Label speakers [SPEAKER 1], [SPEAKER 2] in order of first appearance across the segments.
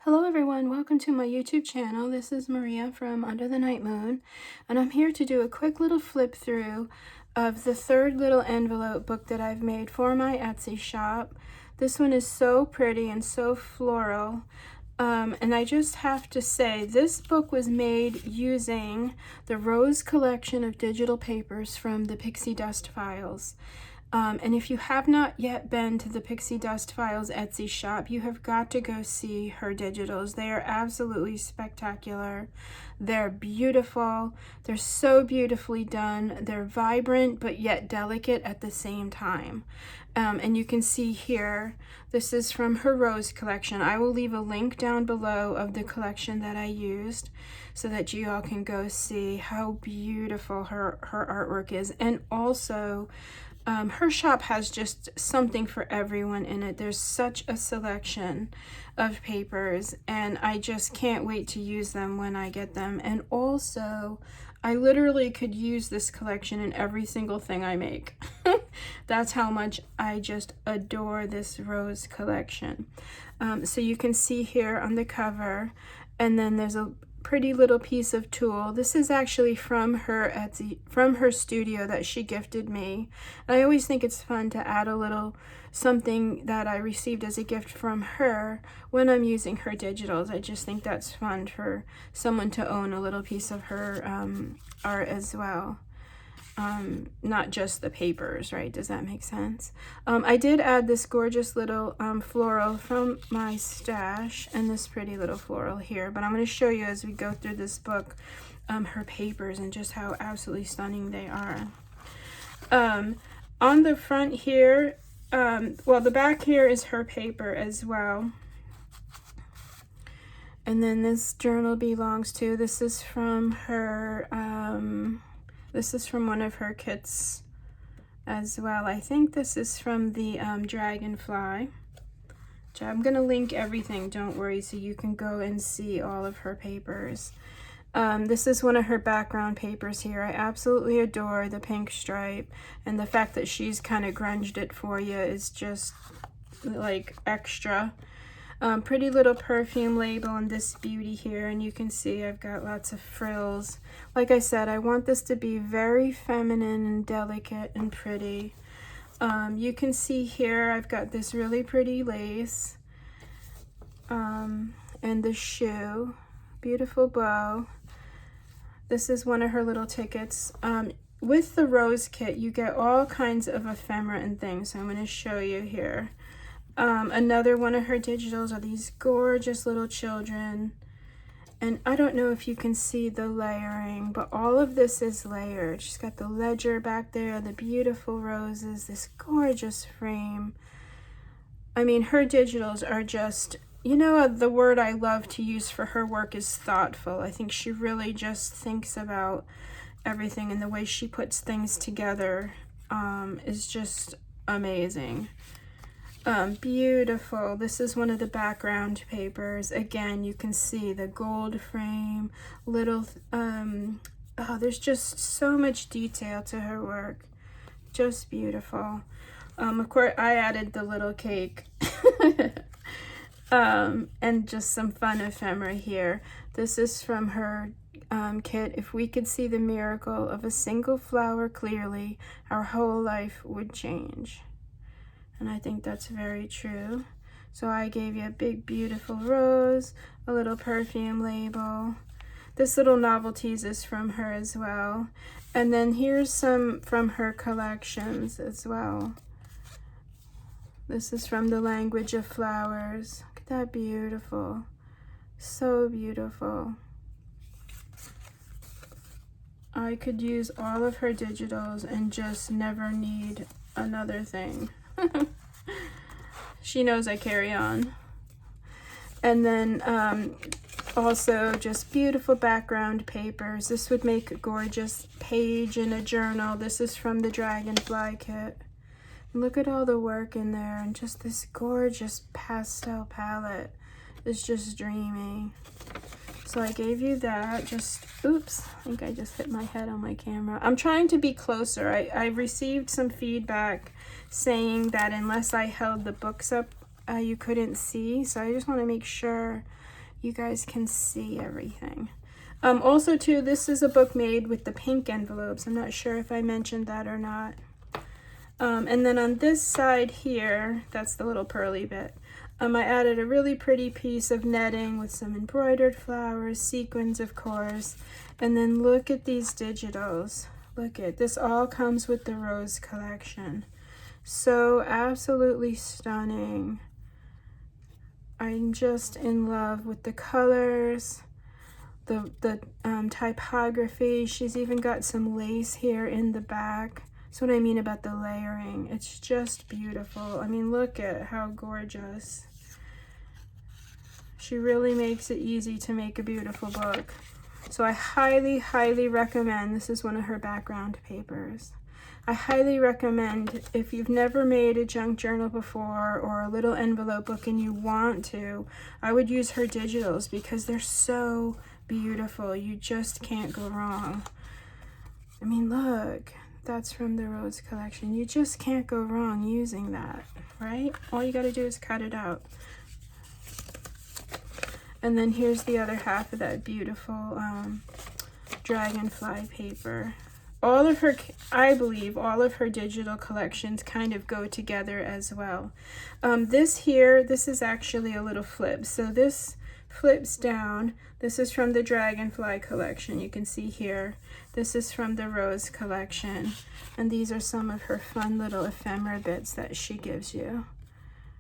[SPEAKER 1] Hello everyone, welcome to my YouTube channel. This is Maria from Under the Night Moon, and I'm here to do a quick little flip through of the third little envelope book that I've made for my Etsy shop. This one is so pretty and so floral. And I just have to say, this book was made using the Rose collection of digital papers from the Pixie Dust Files. And if you have not yet been to the Pixie Dust Files Etsy shop, you have got to go see her digitals. They are absolutely spectacular. They're beautiful. They're so beautifully done. They're vibrant, but yet delicate at the same time. And you can see here, this is from her Rose collection. I will leave a link down below of the collection that I used so that you all can go see how beautiful her artwork is. And also, her shop has just something for everyone in it. There's such a selection of papers, and I just can't wait to use them when I get them. And also, I literally could use this collection in every single thing I make. That's how much I just adore this Rose collection. So you can see here on the cover, and then there's a pretty little piece of tulle. This is actually from her Etsy, from her studio that she gifted me. And I always think it's fun to add a little something that I received as a gift from her when I'm using her digitals. I just think that's fun for someone to own a little piece of her art as well. Not just the papers, right? Does that make sense? I did add this gorgeous little floral from my stash and this pretty little floral here, but I'm going to show you as we go through this book her papers and just how absolutely stunning they are. On the front here, well, the back here is her paper as well. And then this journal belongs to, this is from her, this is from one of her kits as well. I think this is from the Dragonfly. I'm going to link everything, don't worry, so you can go and see all of her papers. This is one of her background papers here. I absolutely adore the pink stripe, and the fact that she's kind of grunged it for you is just like extra. Pretty little perfume label on this beauty here, and you can see I've got lots of frills. Like I said, I want this to be very feminine and delicate and pretty. You can see here I've got this really pretty lace and the shoe, beautiful bow. This is one of her little tickets. With the Rose kit, you get all kinds of ephemera and things, so I'm going to show you here. Another one of her digitals are these gorgeous little children, and I don't know if you can see the layering, but all of this is layered. She's got the ledger back there, the beautiful roses, this gorgeous frame. I mean, her digitals are just, you know, the word I love to use for her work is thoughtful. I think she really just thinks about everything, and the way she puts things together is just amazing. Beautiful. This is one of the background papers. Again, you can see the gold frame, little, oh, there's just so much detail to her work. Just beautiful. Of course, I added the little cake. And just some fun ephemera here. This is from her kit. If we could see the miracle of a single flower clearly, our whole life would change. And I think that's very true. So I gave you a big, beautiful rose, a little perfume label. This little novelties is from her as well. And then here's some from her collections as well. This is from the Language of Flowers. Look at that, beautiful. So beautiful. I could use all of her digitals and just never need another thing. She knows I carry on. And then also just beautiful background papers. This would make a gorgeous page in a journal. This is from the Dragonfly kit. Look at all the work in there, and just this gorgeous pastel palette is just dreamy. So I gave you that. Just, oops, I think I just hit my head on my camera. I'm trying to be closer. I received some feedback saying that unless I held the books up you couldn't see. So I just want to make sure you guys can see everything. Also too, this is a book made with the pink envelopes. I'm not sure if I mentioned that or not. And then on this side here, that's the little pearly bit. I added a really pretty piece of netting with some embroidered flowers, sequins of course, and then look at these digitals. Look at this, all comes with the Rose collection. So absolutely stunning. I'm just in love with the colors, the typography. She's even got some lace here in the back. That's what I mean about the layering. It's just beautiful. I mean, look at how gorgeous. She really makes it easy to make a beautiful book. So I highly, highly recommend, this is one of her background papers. I highly recommend, if you've never made a junk journal before or a little envelope book and you want to, I would use her digitals because they're so beautiful. You just can't go wrong. I mean, look, that's from the Rose collection. You just can't go wrong using that, right? All you got to do is cut it out. And then here's the other half of that beautiful dragonfly paper. All of her, I believe, all of her digital collections kind of go together as well. This here, this is actually a little flip. So this flips down. This is from the Dragonfly collection. You can see here. This is from the Rose collection. And these are some of her fun little ephemera bits that she gives you,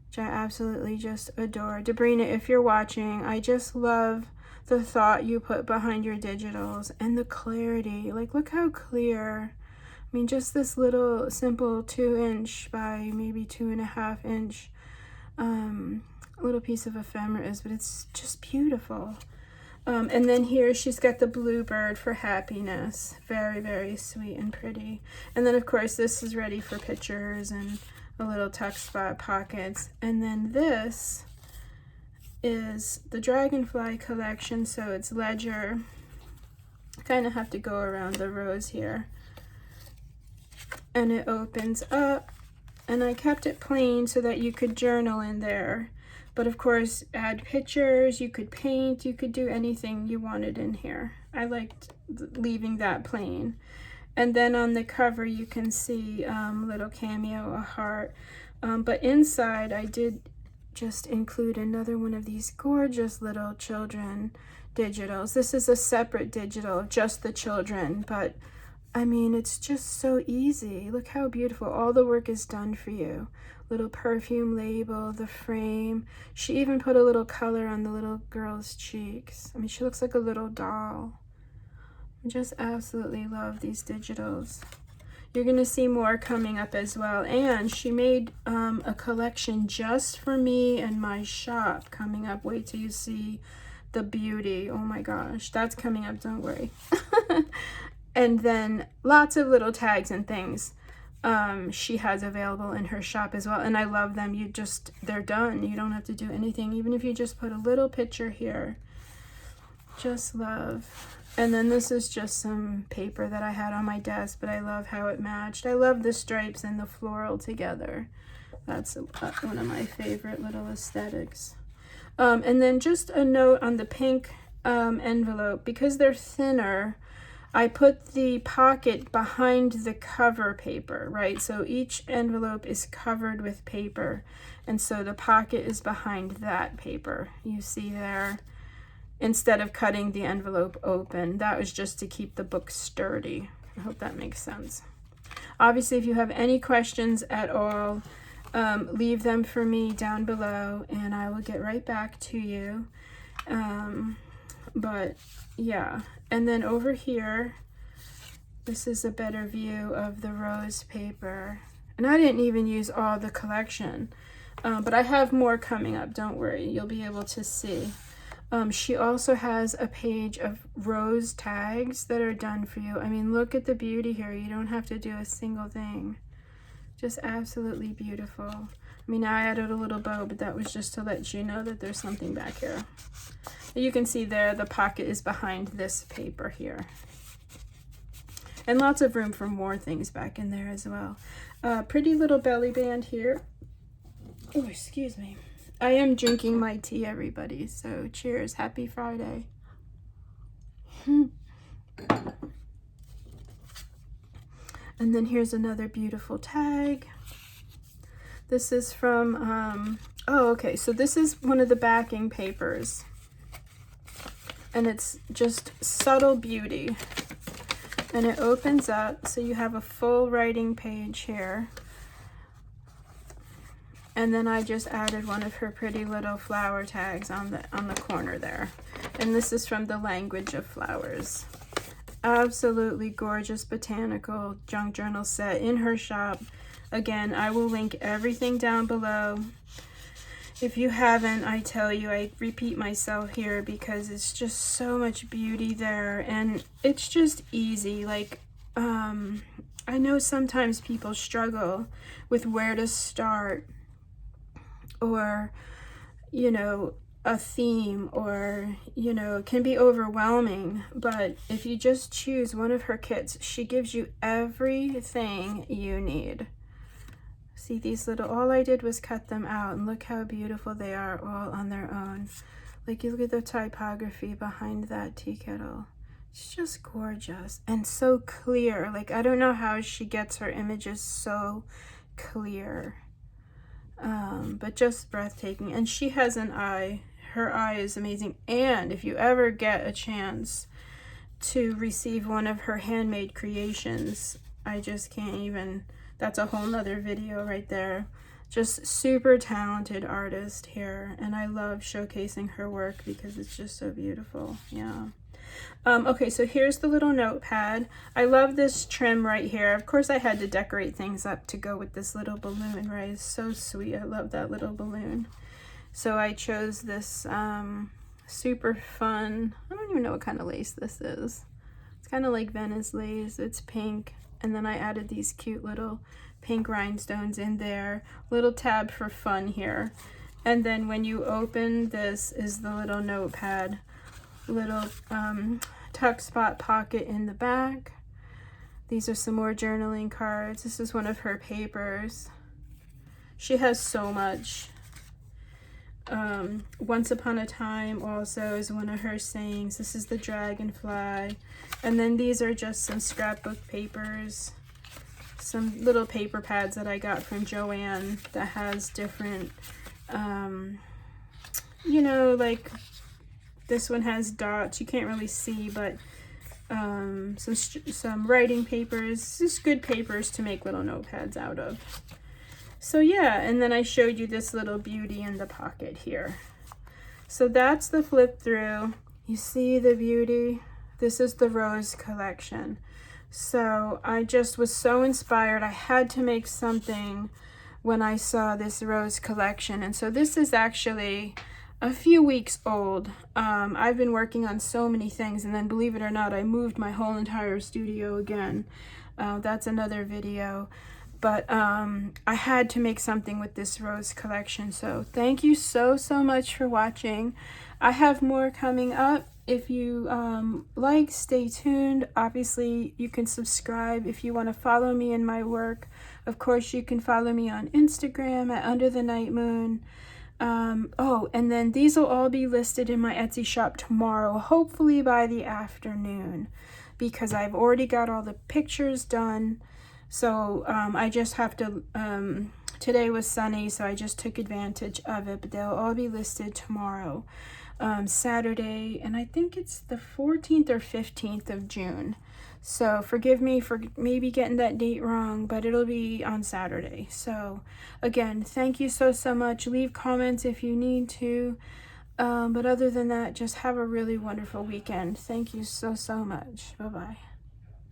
[SPEAKER 1] which I absolutely just adore. Debrina, if you're watching, I just love the thought you put behind your digitals and the clarity. Like, look how clear. I mean, just this little simple 2-inch by maybe 2.5-inch little piece of ephemera is, but it's just beautiful. And then here she's got the bluebird for happiness. Very, very sweet and pretty. And then of course this is ready for pictures and a little tuck spot pockets. And then this is the Dragonfly collection, so it's ledger. Kind of have to go around the rows here. And it opens up, and I kept it plain so that you could journal in there. But of course, add pictures, you could paint, you could do anything you wanted in here. I liked leaving that plain. And then on the cover, you can see little cameo, a heart. But inside, I did just include another one of these gorgeous little children digitals. This is a separate digital, just the children, but I mean, it's just so easy. Look how beautiful. All the work is done for you. Little perfume label, the frame. She even put a little color on the little girl's cheeks. I mean, she looks like a little doll. I just absolutely love these digitals. You're going to see more coming up as well. And she made a collection just for me and my shop coming up. Wait till you see the beauty. Oh my gosh, that's coming up, don't worry. And then lots of little tags and things she has available in her shop as well. And I love them. They're done. You don't have to do anything. Even if you just put a little picture here. Just love. And then this is just some paper that I had on my desk, but I love how it matched. I love the stripes and the floral together. That's one of my favorite little aesthetics. And then just a note on the pink envelope. Because they're thinner, I put the pocket behind the cover paper, right? So each envelope is covered with paper, and so the pocket is behind that paper. You see there, instead of cutting the envelope open. That was just to keep the book sturdy. I hope that makes sense. Obviously, if you have any questions at all, leave them for me down below, and I will get right back to you. But yeah, and then over here, this is a better view of the rose paper. And I didn't even use all the collection, but I have more coming up, don't worry, you'll be able to see. She also has a page of rose tags that are done for you. I mean, look at the beauty here. You don't have to do a single thing. Just absolutely beautiful. I mean, I added a little bow, but that was just to let you know that there's something back here. You can see there, the pocket is behind this paper here. And lots of room for more things back in there as well. Pretty little belly band here. Oh, excuse me. I am drinking my tea, everybody, so cheers. Happy Friday. And then here's another beautiful tag. This is from, oh, okay, so this is one of the backing papers. And it's just Subtle Beauty. And it opens up, so you have a full writing page here. And then I just added one of her pretty little flower tags on the corner there. And this is from The Language of Flowers. Absolutely gorgeous botanical junk journal set in her shop. Again, I will link everything down below. If you haven't, I tell you, I repeat myself here because it's just so much beauty there, and it's just easy. Like, I know sometimes people struggle with where to start, or, you know, a theme, or, you know, it can be overwhelming. But if you just choose one of her kits, she gives you everything you need. See these little, all I did was cut them out, and look how beautiful they are all on their own. Like, you look at the typography behind that tea kettle. It's just gorgeous and so clear. Like, I don't know how she gets her images so clear, but just breathtaking. And she has an eye. Her eye is amazing. And if you ever get a chance to receive one of her handmade creations, I just can't even, that's a whole nother video right there. Just super talented artist here, and I love showcasing her work because it's just so beautiful. Yeah. Okay, so here's the little notepad. I love this trim right here. Of course, I had to decorate things up to go with this little balloon, right? It's so sweet. I love that little balloon. So I chose this super fun, I don't even know what kind of lace this is. It's kind of like Venice lace. It's pink. And then I added these cute little pink rhinestones in there. Little tab for fun here. And then when you open this is the little notepad. Little tuck spot pocket in the back. These are some more journaling cards. This is one of her papers. She has so much. Once Upon a Time also is one of her sayings. This is the dragonfly. And then these are just some scrapbook papers. Some little paper pads that I got from Joann that has different, you know, like this one has dots. You can't really see, but some writing papers. Just good papers to make little notepads out of. So yeah, and then I showed you this little beauty in the pocket here. So that's the flip through. You see the beauty? This is the Rose collection. So I just was so inspired. I had to make something when I saw this Rose collection. And so this is actually a few weeks old. I've been working on so many things, and then believe it or not, I moved my whole entire studio again. That's another video. But I had to make something with this Rose collection. So thank you so much for watching. I have more coming up. If you like, stay tuned. Obviously, you can subscribe if you want to follow me in my work. Of course, you can follow me on Instagram at Under the Night Moon. Oh, and then these will all be listed in my Etsy shop tomorrow, hopefully by the afternoon, because I've already got all the pictures done. So I just have to, today was sunny, so I just took advantage of it, but they'll all be listed tomorrow, Saturday, and I think it's the 14th or 15th of June. So forgive me for maybe getting that date wrong, but it'll be on Saturday. So again, thank you so much. Leave comments if you need to. But other than that, just have a really wonderful weekend. Thank you so much. Bye-bye.